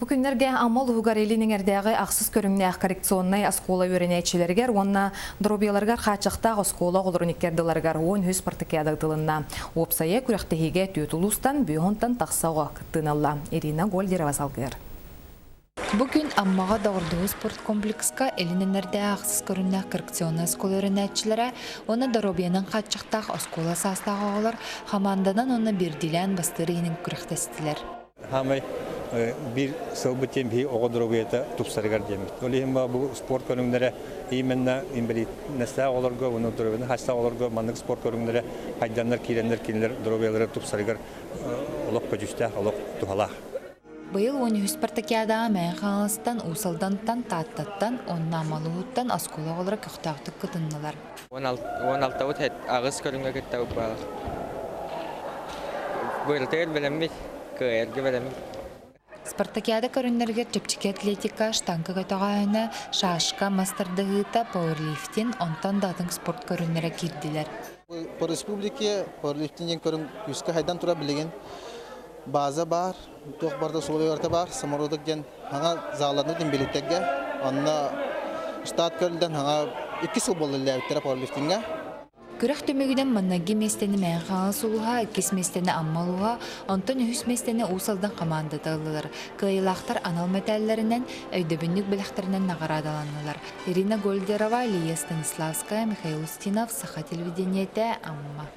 Бүгүннерге Амол Хугарелинин эрдәге аксыз көрүңнәк коррекционный оскола өренәчеләргә, онна дробияларга хачакта оскола олорникердиларга он хүс партикиада тылынна. Опсая күрәхтәһигә тютулустан бүйонтан таксага кыттыналла. Ирина Гольдерова салгыр. Бүгін аммаға дағырдығы спорт комплекска элиненерде ақсыз көріннәк коррекционный оскола өренәчеләре, оны дробияның хачактақ оскола састағы олар, хамандадан оны бірділән бастырыйының күрәхтәстілер. Bir sohbetin bir oğudurubiyete tupsarıgar demek. Öyleyim bu spor körünlere imенно imbiri nesne olurgu, onu durubiyete hasta olurgu, manlık spor körünlere haydanlar, kirenler durubiyeleri tupsarıgar olup köcüşte, olup tuhala. Быйыл 13 спартакиадаға мән қалыстан, усалдантан, таттаттан, онна малуыттан оскола олара көқтақтық кытыннылар. 16 ұт ағыз көрінге кеттауы бағыр. Бұйылтығыр білеміз, көйерге білеміз. Спартакиада көрінлерге чепчеке атлетика, штанка көтіғайына, шашка, мастардығыта, пауэрлифтин, онтан датын спорт көрінлері кирдилер. По республике пауэрлифтинен көрін күскі хайдан тұра білеген база бар, тоқ барда солуярта бар, самародық ген хаңа заларны ден белеттеге, онна штат көрілден хаңа 2 сыл болы ләуіттері пауэрлифтинге. Күрәх төмегіден маннаги местені мән қаңы сұлуға, 2 местені аммалуға, онтан 3 местені усалдан команда тағылылар. Кыйлақтар анал мәтәлләрінен, өйдөбіннік біліқтерінен нағарадаланылар. Ирина Гольдерова, Лия Станиславская, Михаил Устинов, Саха телевидениеті, Амма.